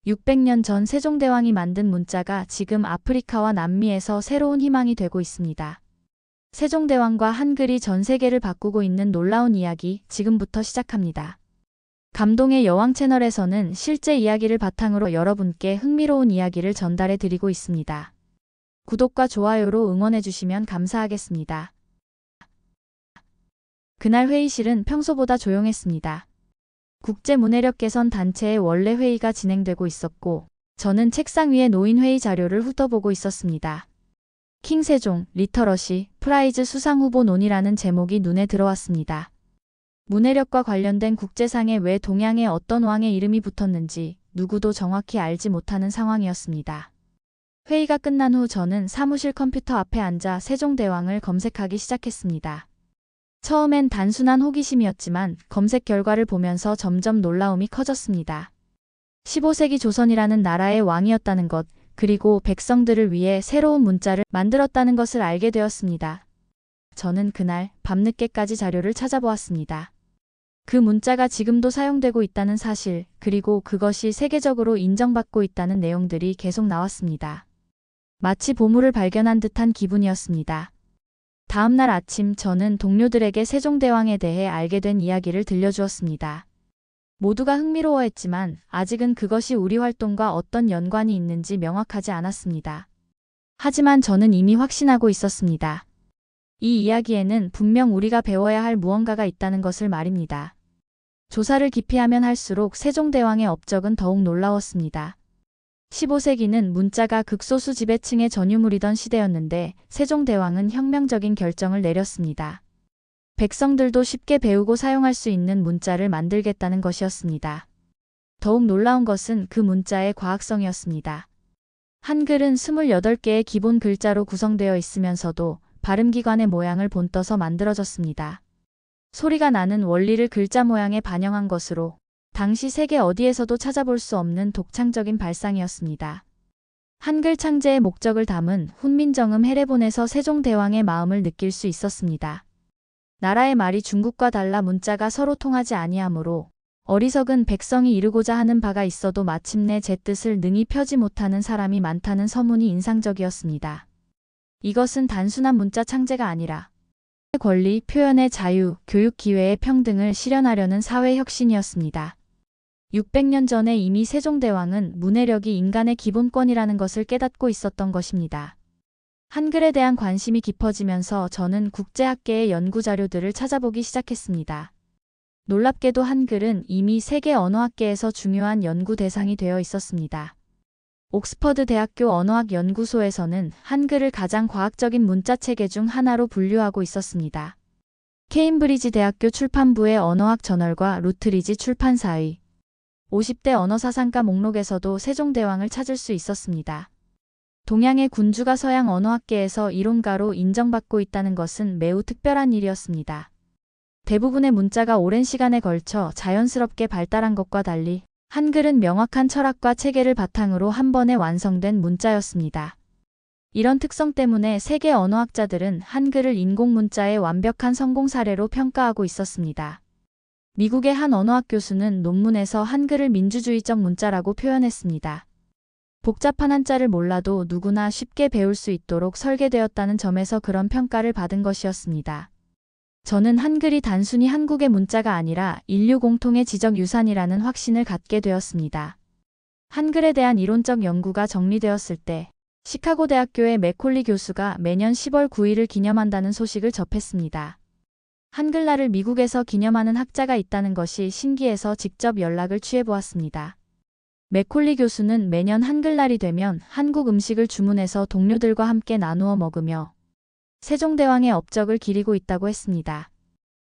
600년 전 세종대왕이 만든 문자가 지금 아프리카와 남미에서 새로운 희망이 되고 있습니다. 세종대왕과 한글이 전 세계를 바꾸고 있는 놀라운 이야기 지금부터 시작합니다. 감동의 여왕 채널에서는 실제 이야기를 바탕으로 여러분께 흥미로운 이야기를 전달해 드리고 있습니다. 구독과 좋아요로 응원해 주시면 감사하겠습니다. 그날 회의실은 평소보다 조용했습니다. 국제문해력 개선 단체의 원래 회의가 진행되고 있었고, 저는 책상 위에 놓인 회의 자료를 훑어보고 있었습니다. 킹세종, 리터러시, 프라이즈 수상 후보 논의라는 제목이 눈에 들어왔습니다. 문해력과 관련된 국제상에 왜 동양의 어떤 왕의 이름이 붙었는지 누구도 정확히 알지 못하는 상황이었습니다. 회의가 끝난 후 저는 사무실 컴퓨터 앞에 앉아 세종대왕을 검색하기 시작했습니다. 처음엔 단순한 호기심이었지만 검색 결과를 보면서 점점 놀라움이 커졌습니다. 15세기 조선이라는 나라의 왕이었다는 것, 그리고 백성들을 위해 새로운 문자를 만들었다는 것을 알게 되었습니다. 저는 그날 밤늦게까지 자료를 찾아보았습니다. 그 문자가 지금도 사용되고 있다는 사실, 그리고 그것이 세계적으로 인정받고 있다는 내용들이 계속 나왔습니다. 마치 보물을 발견한 듯한 기분이었습니다. 다음 날 아침 저는 동료들에게 세종대왕에 대해 알게 된 이야기를 들려주었습니다. 모두가 흥미로워했지만 아직은 그것이 우리 활동과 어떤 연관이 있는지 명확하지 않았습니다. 하지만 저는 이미 확신하고 있었습니다. 이 이야기에는 분명 우리가 배워야 할 무언가가 있다는 것을 말입니다. 조사를 깊이 하면 할수록 세종대왕의 업적은 더욱 놀라웠습니다. 15세기는 문자가 극소수 지배층의 전유물이던 시대였는데 세종대왕은 혁명적인 결정을 내렸습니다. 백성들도 쉽게 배우고 사용할 수 있는 문자를 만들겠다는 것이었습니다. 더욱 놀라운 것은 그 문자의 과학성이었습니다. 한글은 28개의 기본 글자로 구성되어 있으면서도 발음기관의 모양을 본떠서 만들어졌습니다. 소리가 나는 원리를 글자 모양에 반영한 것으로 당시 세계 어디에서도 찾아볼 수 없는 독창적인 발상이었습니다. 한글 창제의 목적을 담은 훈민정음 해례본에서 세종대왕의 마음을 느낄 수 있었습니다. 나라의 말이 중국과 달라 문자가 서로 통하지 아니하므로 어리석은 백성이 이루고자 하는 바가 있어도 마침내 제 뜻을 능히 펴지 못하는 사람이 많다는 서문이 인상적이었습니다. 이것은 단순한 문자 창제가 아니라 권리, 표현의 자유, 교육 기회의 평등을 실현하려는 사회 혁신이었습니다. 600년 전에 이미 세종대왕은 문해력이 인간의 기본권이라는 것을 깨닫고 있었던 것입니다. 한글에 대한 관심이 깊어지면서 저는 국제학계의 연구 자료들을 찾아보기 시작했습니다. 놀랍게도 한글은 이미 세계 언어학계에서 중요한 연구 대상이 되어 있었습니다. 옥스퍼드 대학교 언어학 연구소에서는 한글을 가장 과학적인 문자 체계 중 하나로 분류하고 있었습니다. 케임브리지 대학교 출판부의 언어학 저널과 루트리지 출판사의 50대 언어사상가 목록에서도 세종대왕을 찾을 수 있었습니다. 동양의 군주가 서양 언어학계에서 이론가로 인정받고 있다는 것은 매우 특별한 일이었습니다. 대부분의 문자가 오랜 시간에 걸쳐 자연스럽게 발달한 것과 달리 한글은 명확한 철학과 체계를 바탕으로 한 번에 완성된 문자였습니다. 이런 특성 때문에 세계 언어학자들은 한글을 인공문자의 완벽한 성공 사례로 평가하고 있었습니다. 미국의 한 언어학 교수는 논문에서 한글을 민주주의적 문자라고 표현했습니다. 복잡한 한자를 몰라도 누구나 쉽게 배울 수 있도록 설계되었다는 점에서 그런 평가를 받은 것이었습니다. 저는 한글이 단순히 한국의 문자가 아니라 인류 공통의 지적 유산이라는 확신을 갖게 되었습니다. 한글에 대한 이론적 연구가 정리되었을 때 시카고 대학교의 맥콜리 교수가 매년 10월 9일을 기념한다는 소식을 접했습니다. 한글날을 미국에서 기념하는 학자가 있다는 것이 신기해서 직접 연락을 취해보았습니다. 맥콜리 교수는 매년 한글날이 되면 한국 음식을 주문해서 동료들과 함께 나누어 먹으며 세종대왕의 업적을 기리고 있다고 했습니다.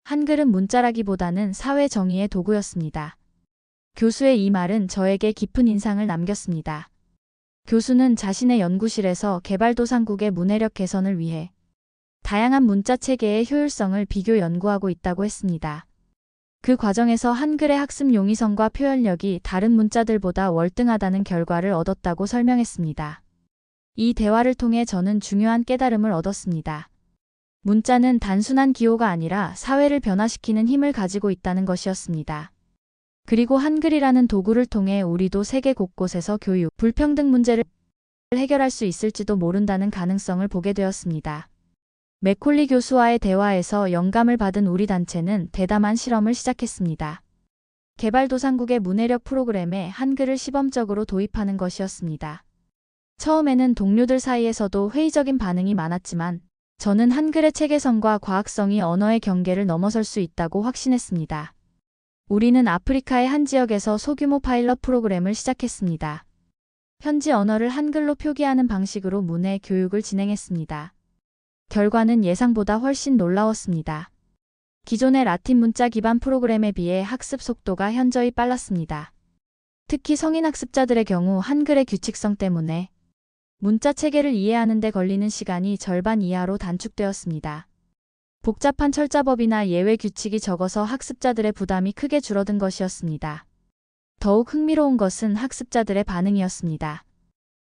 한글은 문자라기보다는 사회 정의의 도구였습니다. 교수의 이 말은 저에게 깊은 인상을 남겼습니다. 교수는 자신의 연구실에서 개발도상국의 문해력 개선을 위해 다양한 문자 체계의 효율성을 비교 연구하고 있다고 했습니다. 그 과정에서 한글의 학습 용이성과 표현력이 다른 문자들보다 월등하다는 결과를 얻었다고 설명했습니다. 이 대화를 통해 저는 중요한 깨달음을 얻었습니다. 문자는 단순한 기호가 아니라 사회를 변화시키는 힘을 가지고 있다는 것이었습니다. 그리고 한글이라는 도구를 통해 우리도 세계 곳곳에서 교육, 불평등 문제를 해결할 수 있을지도 모른다는 가능성을 보게 되었습니다. 맥콜리 교수와의 대화에서 영감을 받은 우리 단체는 대담한 실험을 시작했습니다. 개발도상국의 문해력 프로그램에 한글을 시범적으로 도입하는 것이었습니다. 처음에는 동료들 사이에서도 회의적인 반응이 많았지만 저는 한글의 체계성과 과학성이 언어의 경계를 넘어설 수 있다고 확신했습니다. 우리는 아프리카의 한 지역에서 소규모 파일럿 프로그램을 시작했습니다. 현지 언어를 한글로 표기하는 방식으로 문해 교육을 진행했습니다. 결과는 예상보다 훨씬 놀라웠습니다. 기존의 라틴 문자 기반 프로그램에 비해 학습 속도가 현저히 빨랐습니다. 특히 성인 학습자들의 경우 한글의 규칙성 때문에 문자 체계를 이해하는 데 걸리는 시간이 절반 이하로 단축되었습니다. 복잡한 철자법이나 예외 규칙이 적어서 학습자들의 부담이 크게 줄어든 것이었습니다. 더욱 흥미로운 것은 학습자들의 반응이었습니다.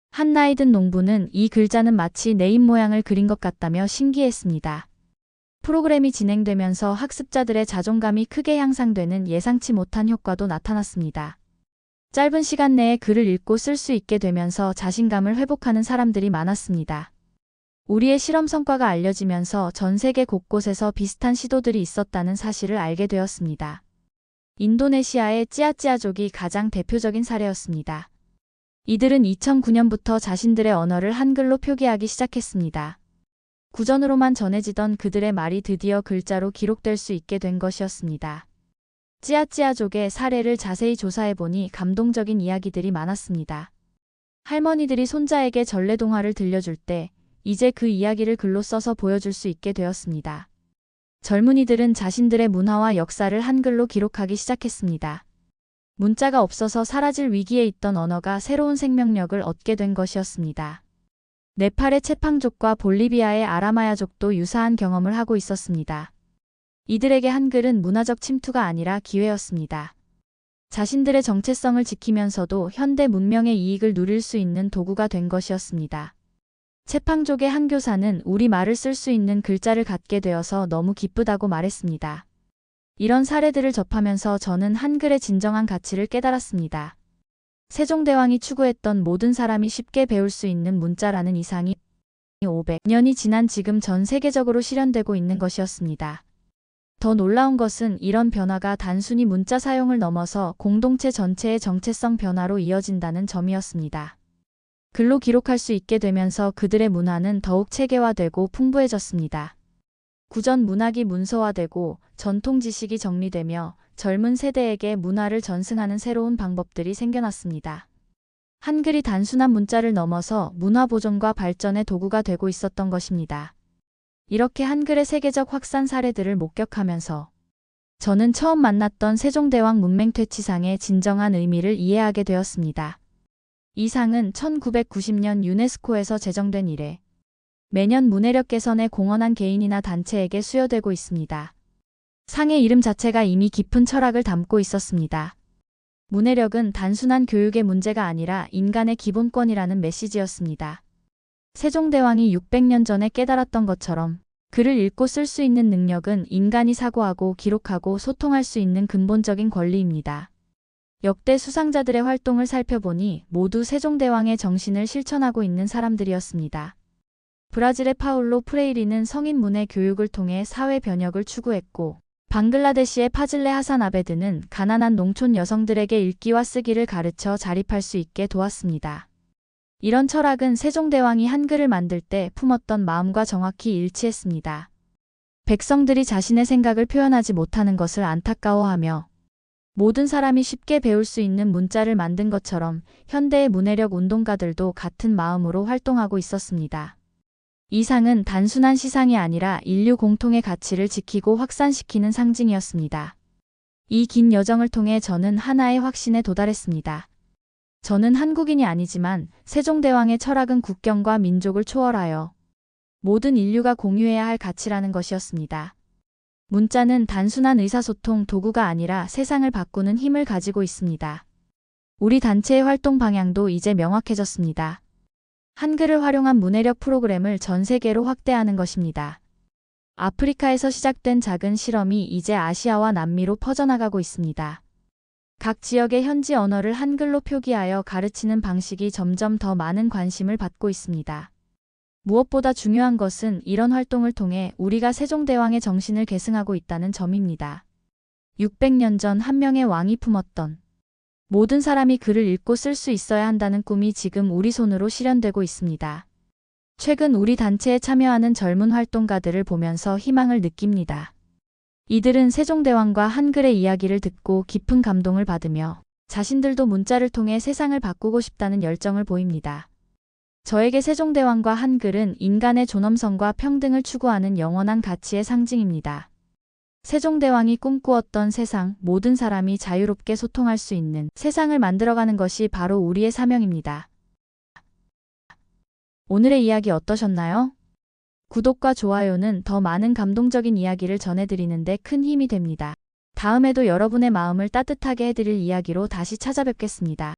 한 나이 든 농부는 이 글자는 마치 내 입모양을 그린 것 같다며 신기했습니다. 프로그램이 진행되면서 학습자들의 자존감이 크게 향상되는 예상치 못한 효과도 나타났습니다. 짧은 시간 내에 글을 읽고 쓸 수 있게 되면서 자신감을 회복하는 사람들이 많았습니다. 우리의 실험 성과가 알려지면서 전 세계 곳곳에서 비슷한 시도들이 있었다는 사실을 알게 되었습니다. 인도네시아의 찌아찌아족이 가장 대표적인 사례였습니다. 이들은 2009년부터 자신들의 언어를 한글로 표기하기 시작했습니다. 구전으로만 전해지던 그들의 말이 드디어 글자로 기록될 수 있게 된 것이었습니다. 찌아찌아족의 사례를 자세히 조사해보니 감동적인 이야기들이 많았습니다. 할머니들이 손자에게 전래동화를 들려줄 때 이제 그 이야기를 글로 써서 보여줄 수 있게 되었습니다. 젊은이들은 자신들의 문화와 역사를 한글로 기록하기 시작했습니다. 문자가 없어서 사라질 위기에 있던 언어가 새로운 생명력을 얻게 된 것이었습니다. 네팔의 체팡족과 볼리비아의 아라마야족도 유사한 경험을 하고 있었습니다. 이들에게 한글은 문화적 침투가 아니라 기회였습니다. 자신들의 정체성을 지키면서도 현대 문명의 이익을 누릴 수 있는 도구가 된 것이었습니다. 체팡족의 한 교사는 우리 말을 쓸 수 있는 글자를 갖게 되어서 너무 기쁘다고 말했습니다. 이런 사례들을 접하면서 저는 한글의 진정한 가치를 깨달았습니다. 세종대왕이 추구했던 모든 사람이 쉽게 배울 수 있는 문자라는 이상이 500년이 지난 지금 전 세계적으로 실현되고 있는 것이었습니다. 더 놀라운 것은 이런 변화가 단순히 문자 사용을 넘어서 공동체 전체의 정체성 변화로 이어진다는 점이었습니다. 글로 기록할 수 있게 되면서 그들의 문화는 더욱 체계화되고 풍부해졌습니다. 구전 문학이 문서화되고 전통 지식이 정리되며 젊은 세대에게 문화를 전승하는 새로운 방법들이 생겨났습니다. 한글이 단순한 문자를 넘어서 문화 보존과 발전의 도구가 되고 있었던 것입니다. 이렇게 한글의 세계적 확산 사례들을 목격하면서 저는 처음 만났던 세종대왕 문맹퇴치상의 진정한 의미를 이해하게 되었습니다. 이 상은 1990년 유네스코에서 제정된 이래 매년 문해력 개선에 공헌한 개인이나 단체에게 수여되고 있습니다. 상의 이름 자체가 이미 깊은 철학을 담고 있었습니다. 문해력은 단순한 교육의 문제가 아니라 인간의 기본권이라는 메시지였습니다. 세종대왕이 600년 전에 깨달았던 것처럼 글을 읽고 쓸 수 있는 능력은 인간이 사고하고 기록하고 소통할 수 있는 근본적인 권리입니다. 역대 수상자들의 활동을 살펴보니 모두 세종대왕의 정신을 실천하고 있는 사람들이었습니다. 브라질의 파울로 프레이리는 성인 문해 교육을 통해 사회 변혁을 추구했고, 방글라데시의 파즐레 하산 아베드는 가난한 농촌 여성들에게 읽기와 쓰기를 가르쳐 자립할 수 있게 도왔습니다. 이런 철학은 세종대왕이 한글을 만들 때 품었던 마음과 정확히 일치했습니다. 백성들이 자신의 생각을 표현하지 못하는 것을 안타까워하며 모든 사람이 쉽게 배울 수 있는 문자를 만든 것처럼 현대의 문해력 운동가들도 같은 마음으로 활동하고 있었습니다. 이 상은 단순한 시상이 아니라 인류 공통의 가치를 지키고 확산시키는 상징이었습니다. 이 긴 여정을 통해 저는 하나의 확신에 도달했습니다. 저는 한국인이 아니지만 세종대왕의 철학은 국경과 민족을 초월하여 모든 인류가 공유해야 할 가치라는 것이었습니다. 문자는 단순한 의사소통 도구가 아니라 세상을 바꾸는 힘을 가지고 있습니다. 우리 단체의 활동 방향도 이제 명확해졌습니다. 한글을 활용한 문해력 프로그램을 전 세계로 확대하는 것입니다. 아프리카에서 시작된 작은 실험이 이제 아시아와 남미로 퍼져나가고 있습니다. 각 지역의 현지 언어를 한글로 표기하여 가르치는 방식이 점점 더 많은 관심을 받고 있습니다. 무엇보다 중요한 것은 이런 활동을 통해 우리가 세종대왕의 정신을 계승하고 있다는 점입니다. 600년 전 한 명의 왕이 품었던 모든 사람이 글을 읽고 쓸 수 있어야 한다는 꿈이 지금 우리 손으로 실현되고 있습니다. 최근 우리 단체에 참여하는 젊은 활동가들을 보면서 희망을 느낍니다. 이들은 세종대왕과 한글의 이야기를 듣고 깊은 감동을 받으며 자신들도 문자를 통해 세상을 바꾸고 싶다는 열정을 보입니다. 저에게 세종대왕과 한글은 인간의 존엄성과 평등을 추구하는 영원한 가치의 상징입니다. 세종대왕이 꿈꾸었던 세상, 모든 사람이 자유롭게 소통할 수 있는 세상을 만들어가는 것이 바로 우리의 사명입니다. 오늘의 이야기 어떠셨나요? 구독과 좋아요는 더 많은 감동적인 이야기를 전해드리는데 큰 힘이 됩니다. 다음에도 여러분의 마음을 따뜻하게 해드릴 이야기로 다시 찾아뵙겠습니다.